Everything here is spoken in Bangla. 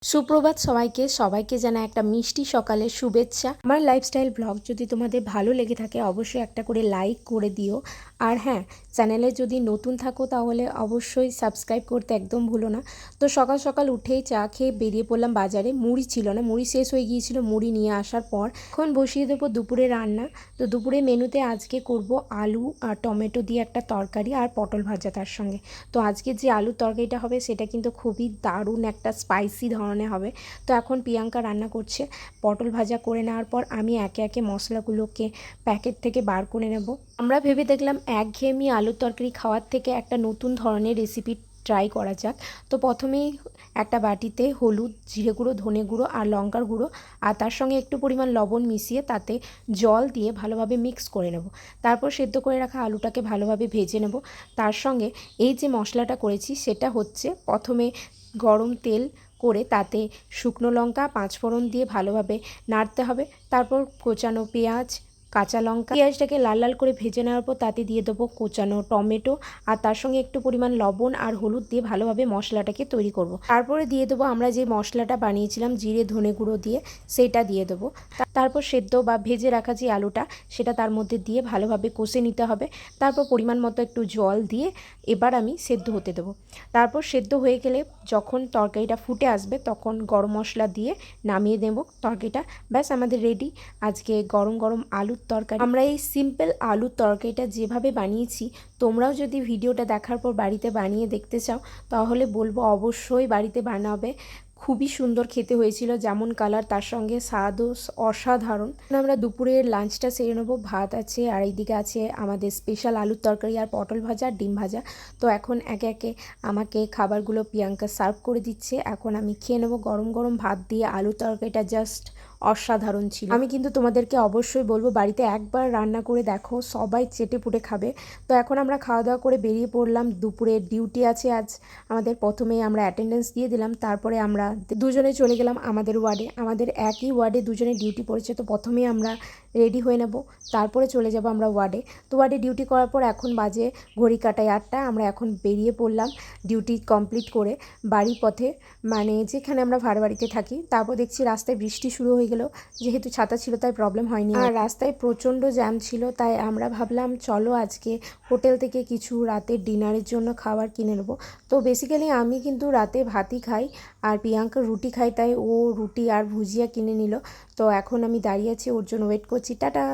সুপ্রভাত সবাইকে সবাইকে জানা একটা মিষ্টি সকালের শুভেচ্ছা। আমার লাইফস্টাইল ব্লগ যদি তোমাদের ভালো লেগে থাকে অবশ্যই একটা করে লাইক করে দিও। আর হ্যাঁ, চ্যানেলে যদি নতুন থাকো তাহলে অবশ্যই সাবস্ক্রাইব করতে একদম ভুলো না। তো সকাল সকাল উঠেই চা খেয়ে বেরিয়ে পড়লাম বাজারে। মুড়ি ছিল না, মুড়ি শেষ হয়ে গিয়েছিল। মুড়ি নিয়ে আসার পর এখন বসিয়ে দেবো দুপুরে রান্না। তো দুপুরে মেনুতে আজকে করব আলু আর টমেটো দিয়ে একটা তরকারি আর পটল ভাজা তার সঙ্গে। তো আজকে যে আলুর তরকারিটা হবে সেটা কিন্তু খুবই দারুণ একটা স্পাইসি ধরনের হবে। তো এখন প্রিয়াঙ্কা রান্না করছে। পটল ভাজা করে নেওয়ার পর আমি একে একে মশলাগুলোকে প্যাকেট থেকে বার করে নেব। আমরা ভেবে দেখলাম একঘেয়েমি আলুর তরকারি খাওয়ার থেকে একটা নতুন ধরনের রেসিপি ট্রাই করা যাক। তো প্রথমেই একটা বাটিতে হলুদ, জিরে গুঁড়ো, ধনে গুঁড়ো আর লঙ্কার গুঁড়ো আর তার সঙ্গে একটু পরিমাণ লবণ মিশিয়ে তাতে জল দিয়ে ভালোভাবে মিক্স করে নেব। তারপর সেদ্ধ করে রাখা আলুটাকে ভালোভাবে ভেজে নেব। তার সঙ্গে এই যে মশলাটা করেছি সেটা হচ্ছে প্রথমে গরম তেল করে তাতে শুকনো লঙ্কা, পাঁচফোড়ন দিয়ে ভালোভাবে নাড়তে হবে। তারপর কোচানো পেঁয়াজ, কাঁচা লঙ্কা, পেঁয়াজটাকে লাল লাল করে ভেজে নেওয়ার পর তাতে দিয়ে দেবো কোচানো টমেটো আর তার সঙ্গে একটু পরিমাণ লবণ আর হলুদ দিয়ে ভালোভাবে মশলাটাকে তৈরি করব। তারপরে দিয়ে দেবো আমরা যে মশলাটা বানিয়েছিলাম জিরে ধনে গুঁড়ো দিয়ে, সেটা দিয়ে দেবো। তারপর সেদ্ধ বা ভেজে রাখা যে আলুটা সেটা তার মধ্যে দিয়ে ভালোভাবে কষে নিতে হবে। তারপর পরিমাণ মতো একটু জল দিয়ে এবার আমি সেদ্ধ হতে দেবো। তারপর সেদ্ধ হয়ে গেলে যখন তরকারিটা ফুটে আসবে তখন গরম মশলা দিয়ে নামিয়ে দেব তরকারিটা। ব্যাস আমাদের রেডি আজকে গরম গরম আলুর তরকারি। আমরা এই সিম্পল আলুর তরকারিটা যেভাবে বানিয়েছি তোমরাও যদি ভিডিওটা দেখার পর বাড়িতে বানিয়ে দেখতে চাও তাহলে বলবো অবশ্যই বাড়িতে বানাবে। খুবই সুন্দর খেতে হয়েছিল, যেমন কালার তার সঙ্গে স্বাদও অসাধারণ। আমরা দুপুরের লাঞ্চটা সেরে নেবো। ভাত আছে আর এইদিকে আছে আমাদের স্পেশাল আলুর তরকারি আর পটল ভাজা আর ডিম ভাজা। তো এখন একে একে আমাকে খাবারগুলো প্রিয়াঙ্কা সার্ভ করে দিচ্ছে। এখন আমি খেয়ে নেবো গরম গরম ভাত দিয়ে। আলুর তরকারিটা জাস্ট অসাধারণ ছিল। আমি কিন্তু তোমাদেরকে অবশ্যই বলবো বাড়িতে একবার রান্না করে দেখো, সবাই চেটে পুটে খাবে। তো এখন আমরা খাওয়া দাওয়া করে বেরিয়ে পড়লাম। দুপুরে ডিউটি আছে আজ আমাদের। প্রথমেই আমরা অ্যাটেন্ডেন্স দিয়ে দিলাম, তারপরে আমরা দুজনে চলে গেলাম আমাদের ওয়ার্ডে। আমাদের একই ওয়ার্ডে দুজনে ডিউটি পড়েছে। তো প্রথমেই আমরা রেডি হয়ে নেব, তারপরে চলে যাব আমরা ওয়ার্ডে। তো ওয়ার্ডে ডিউটি করার পর এখন বাজে ঘড়ি কাটায় 8টা। আমরা এখন বেরিয়ে পড়লাম ডিউটি কমপ্লিট করে বাড়ির পথে, মানে যেখানে আমরা ভাড়া বাড়িতে থাকি। তারপর দেখছি রাস্তায় বৃষ্টি শুরু হয়ে গেল। যেহেতু ছাতা ছিল তাই প্রবলেম হয়নি, আর রাস্তায় প্রচণ্ড জ্যাম ছিল। তাই আমরা ভাবলাম চলো আজকে হোটেল থেকে কিছু রাতের ডিনারের জন্য খাবার কিনে নেবো। তো বেসিক্যালি আমি কিন্তু রাতে ভাতই খাই আর প্রিয়াঙ্কা রুটি খাই, তাই ও রুটি আর ভুজিয়া কিনে নিল। তো এখন আমি দাঁড়িয়ে আছি, ওর জন্য ওয়েট করছি। টাটা।